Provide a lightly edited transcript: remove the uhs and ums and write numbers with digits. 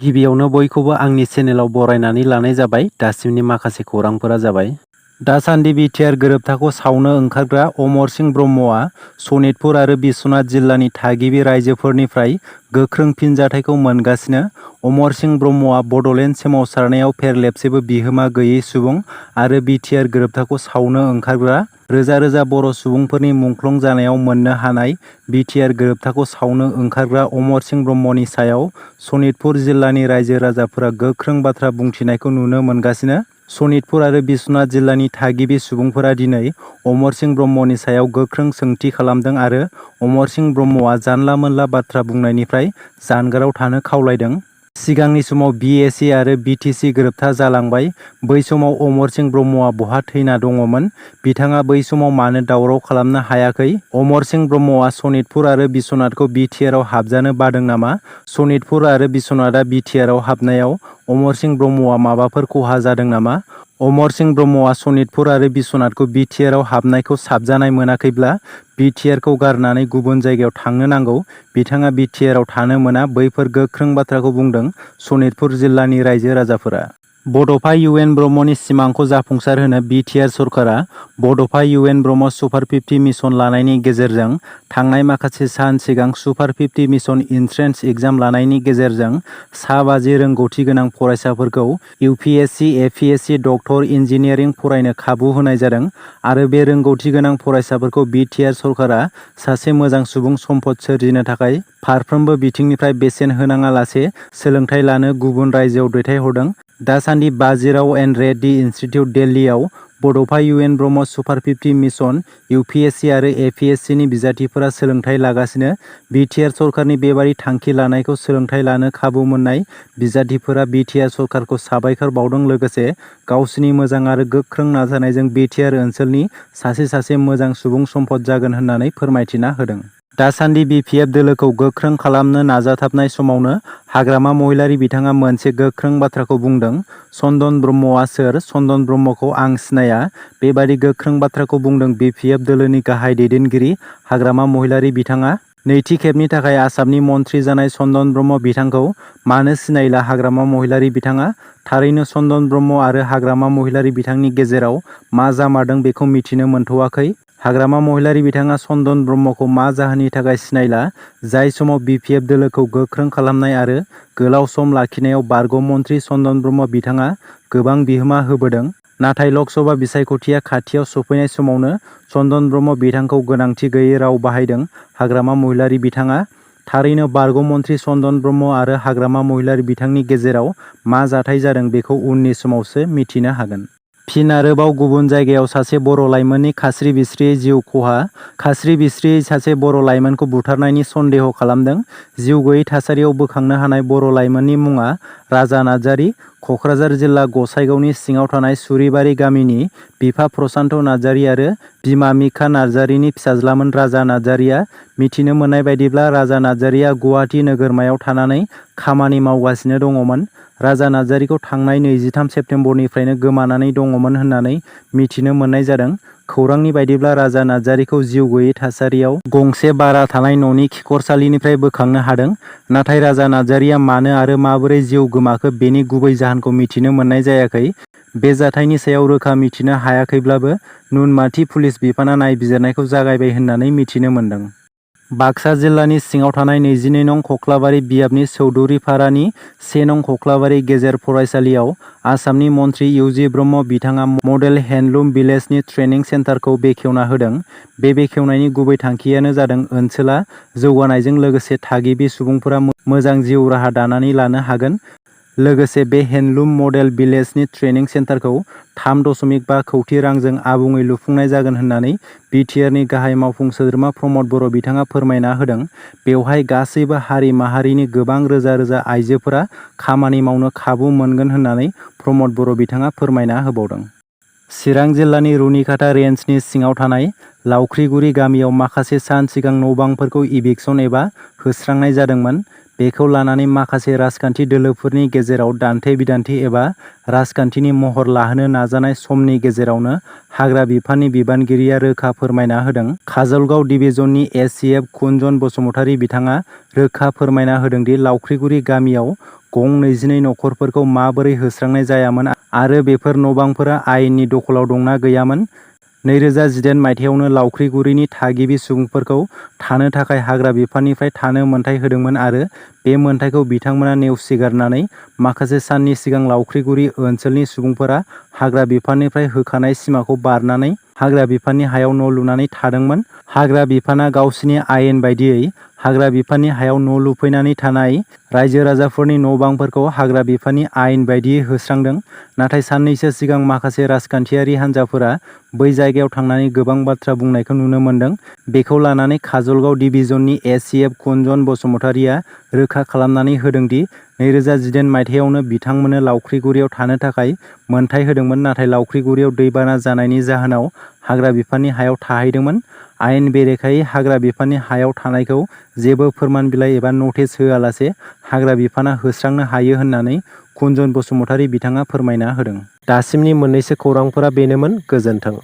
गिबियावनो बयखौबो आंनि चेनेलाव बरायनानै लानाय जाबाय। दासिमनि माखासे खौरांफोरा जाबाय। दासान्दि बिटिआर गोरोबथाखौ सावनो ओंखारग्रा अमर सिंह ब्रह्मआ सनितपुर आरो बिश्वनाथ जिल्लानि थागिबि रायजोफोरनिफ्राय गोख्रों फिनजाथायखौ मोनगासिनो। अमर सिंह ब्रह्मआ बड'लेण्ड सोमावसारनायाव फेरलेबसेबो बिहोमा गैयै सुबुं आरो बिटिआर गोरोबथाखौ सावनो ओंखारग्रा रोजा रोजा बर' सुबुंफोरनि मुंख्लं जानायाव मोननो हानाय बिटिआर गोरोबथाखौ सावनो ओंखारग्रा अमर सिंह ब्रह्मनि सायाव सनितपुर जिल्लानि रायजो राजाफोरा गोख्रों बाथ्रा बुंथिनायखौ नुनो मोनगासिनो। सनितपुर आरो बिश्वनाथ जिल्लानि थागिबि सुबुंफोरा दिनै अमर सिंह ब्रह्मनि सायाव गोख्रों सोंथि खालामदों आरो अमर सिंह ब्रह्मआ जानला मोनला बाथ्रा बुंनायनिफ्राय जानगाराव थानो खावलायदों। सिगांनि समाव बिएसि आरो बिटिसि गोरोबथा जालांबाय। बै समाव अमर सिंह ब्रह्मआ बहा थैना दङमोन? बिथाङा बै समाव मानो दावराव खालामनो हायाखै? अमर सिंह ब्रह्मआ सनितपुर आरो बिश्वनाथखौ बिटिआरआव हाबजानो बादों नामा? सनितपुर आरो बिश्वनाथआ बिटिआरआव हाबनायाव अमर सिंह ब्रह्मआ माबाफोर खहा जादों नामा? अमर सिंह ब्रह्मआ सनितपुर आरो बिश्वनाथखौ बिटिआरआव हाबनायखौ साबजानाय मोनाखैब्ला बिटिआरखौ गारनानै गुबुन जायगायाव थांनो नांगौ। बिथाङा बिटिआरआव थानो मोना। बैफोर गोख्रों बाथ्राखौ बुंदों सनितपुर जिल्लानि रायजो राजाफोरा। बड'फा इउएन ब्रह्मनि सिमांखौ जाफुंसारहोनो बिटिआर सरकारा बड'फा इउएन ब्रह्म सुपार 50 मिशन लानायनि गेजेरजों थांनाय माखासे सान सिगां सुपार 50 मिशन इन्ट्रेन्स एग्जाम लानायनि गेजेरजों सा 50 रोंगौथि गोनां फरायसाफोरखौ इउपिएससि, एपिएससि, डक्टर, इन्जिनियारिं फरायनो खाबु होनाय जादों आरो बे रोंगौथि गोनां फरायसाफोरखौ बिटिआर सरकारा सासे मोजां सुबुं सम्पद सोरजिनो थाखाय फारफ्रोमबो बिथिंनिफ्राय बेसेन होनाङालासे सोलोंथाइ लानो गुबुन रायजोआव दैथायहरदों। दासान्दि बाजीराव एन्ड रेड्डी इनस्टिट्यूट दिल्लीआव बड'फा इउएन ब्रह्म सुपार 50 मिशन इउपिएससि आरो एपिएससिनि बिजाथिफोरा सोलोंथाइ लागासिनो। बिटिआर सरकारनि बेबादि थांखि लानायखौ सोलोंथाइ लानो खाबु मोननाय बिजाथिफोरा बिटिआर सरकारखौ साबायखर बावदों। लोगोसे गावसिनि मोजां आरो गोख्रों नाजानायजों बिटिआर ओनसोलनि सासे मोजां सुबुं सम्पद जागोन होननानै फोरमायथिना होदों। दासान्दि बिपिएफ दोलोखौ गोख्रों खालामनो नाजाथाबनाय समावनो हाग्रामा महिलारि बिथाङा मोनसे गोख्रों बाथ्राखौ बुंदों। चन्दन ब्रह्मआ सोर? चन्दन ब्रह्मखौ आं सिनाया। बेबादि गोख्रों बाथ्राखौ बुंदों बिपिएफ दोलोनि गाहाय दैदेनगिरि हाग्रामा महिलारि बिथाङा। नैथि खेबनि थाखाय आसामनि मन्थ्रि जानाय चन्दन ब्रह्म बिथांखौ मानो सिनायला हाग्रामा महिलारि बिथाङा? थारैनो चन्दन ब्रह्म आरो हाग्रामा महिलारि बिथांनि गेजेराव मा जामारदों बेखौ मिथिनो मोनथ'वाखै। हाग्रामा महिलारि बिथाङा चन्दन ब्रह्मखौ मा जाहोननि थाखाय सिनायला? जाय समाव बिपिएफ दोलोखौ गोख्रों खालामनाय आरो गोलाव सम लाखिनायाव बारग' मन्थ्रि चन्दन ब्रह्म बिथाङा गोबां बिहोमा होबोदों। नाथाय लकसभा बिसायख'थिया खाथियाव सफैनाय समावनो चन्दन ब्रह्म बिथांखौ गोनांथि गैयै राव बाहायदों हाग्रामा महिलारि बिथाङा। थारैनो बारग' मन्थ्रि चन्दन ब्रह्म आरो हाग्रामा महिलारि बिथांनि गेजेराव मा जाथाय जादों बेखौ उननि समावसो मिथिनो हागोन। फिन आरोबाव गुबुन जायगायाव सासे बर' लाइमोननि खास्रि बिस्रियै जिउ खहा। खास्रि बिस्रियै सासे बर' लाइमोनखौ बुथारनायनि सन्देह खालामदों। जिउ गैयै थासारियाव बोखांनो हानाय बर' लाइमोननि मुङा राजा नार्जारी। क'क्राझार जिल्ला गसाइगावनि सिङाव थानाय सुरिबारि गामिनि बिफा प्रसान्त नार्जारी आरो बिमा मिका नार्जारीनि फिसाज्लामोन राजा नार्जारीया। मिथिनो मोननाय बायदिब्ला राजा नार्जारीया गुवाहाटि नोगोरमायाव थानानै खामानि मावगासिनो दङमोन। राजा नार्जारीखौ थांनाय 23 सेप्तेम्बरनिफ्रायनो गोमानानै दङमोन होननानै मिथिनो मोननाय जादों। खौरांनि बायदिब्ला राजा नार्जारीखौ जिउ गैयै थासारियाव गंसे भारा थानाय न'नि खिखरसालिनिफ्राय बोखांनो हादों। नाथाय राजा नार्जारीया मानो आरो माबोरै जिउ गोमाखो बेनि गुबै जाहोनखौ मिथिनो मोननाय जायाखै। बे जाथायनि सायाव रोखा मिथिनो हायाखैब्लाबो नुनमाथि पुलिस बिफाना नायबिजिरनायखौ जागायबाय होननानै मिथिनो मोनदों। बाक्सा जिल्लानि सिङाव थानाय 22 नं खख्लाबारि बियाबनि चौधुरीपारानि 1 नं खख्लाबारि गेजेर फरायसालियाव आसामनि मन्थ्रि इउजि ब्रह्म बिथाङा मडेल हेन्डलुम भिलेजनि ट्रेनिं सेन्टारखौ बेखेवना होदों। बे बेखेवनायनि गुबै थांखियानो जादों ओनसोला जौगानायजों लोगोसे थागिबि सुबुंफोरा मोजां जिउ राहा दानानै लानो हागोन। लोगोसे बे हेन्डलुम मडेल भिलेजनि ट्रेनिं सेन्टारखौ 3.5 कौटि रांजों आबुङै लुफुंनाय जागोन होननानै बिटिआरनि गाहाय मावफुं सोद्रोमा प्रमद बर' बिथाङा फोरमायना होदों। बेवहाय गासैबो हारि माहारिनि गोबां रोजा रोजा आइजोफोरा खामानि मावनो खाबु मोनगोन होननानै प्रमद बर' बिथाङा फोरमायना होबावदों। चिरां जिल्लानि रुनिकाटा रेन्जनि सिङाव थानाय लावख्रिगुरि गामियाव माखासे सान सिगां न'-बांफोरखौ इभिक्सन एबा होस्रांनाय जादोंमोन। बेखौ लानानै माखासे राजखान्थि दोलोफोरनि गेजेराव दान्थे-बिदान्थे एबा राजखान्थिनि महर लाहोनो नाजानाय समनि गेजेरावनो हाग्रा बिफाननि बिबानगिरिया रोखा फोरमायना होदों। काजलगाव डिभिजननि एससिएफ कुनजन बसुमतारी बिथाङा रोखा फोरमायना होदोंदि लावख्रिगुरि गामियाव गं 22 नखरफोरखौ माबोरै होस्रांनाय जायामोन आरो बेफोर न'बांफोरा आयेननि दखलाव दंना गैयामोन। 2018 मायथाइयावनो लावख्रिगुरिनि थागिबि सुबुंफोरखौ थानो थाखाय हाग्रा बिफाननिफ्राय थानो मोन्थाइ होदोंमोन आरो बे मोन्थाइखौ बिथांमोना नेवसिगारनानै माखासे साननि सिगां लावख्रिगुरि ओनसोलनि सुबुंफोरा हाग्रा बिफाननिफ्राय होखानाय सिमाखौ बारनानै हाग्रा बिफाननि हायाव न' लुनानै थादोंमोन। हाग्रा बिफाना गावसिनि आयेन बायदियै हाग्रा बिफाननि हायाव न' लुफैनानै थानाय रायजो राजाफोरनि न'बांफोरखौ हाग्रा बिफाननि आयेन बायदियै होस्रांदों। नाथाय साननैसो सिगां माखासे राजखान्थियारि हान्जाफोरा बै जायगायाव थांनानै गोबां बाथ्रा बुंनायखौ नुनो मोन्दों। बेखौ लानानै काजलगाव डिभिजननि एससिएफ कुनजन बसुमतारिया रोखा खालामनानै होदोंदि 2018 मायथाइयावनो बिथांमोननो लावख्रिगुरियाव थानो थाखाय मोन्थाइ होदोंमोन, नाथाय लावख्रिगुरियाव दैबाना जानायनि जाहोनाव हाग्रा बिफाननि हायाव थाहैदोंमोन। आयेन बेरेखायै हाग्रा बिफाननि हायाव थानायखौ जेबो फोरमान बिलाइ एबा नटिस होआलासे हाग्रा बिफाना होस्रांनो हायो होननानै कुनजन बसुमतारि बिथाङा फोरमायना होदों। दासिमनि मोननैसो खौरांफोरा बेनोमोन। गोजोन्थों।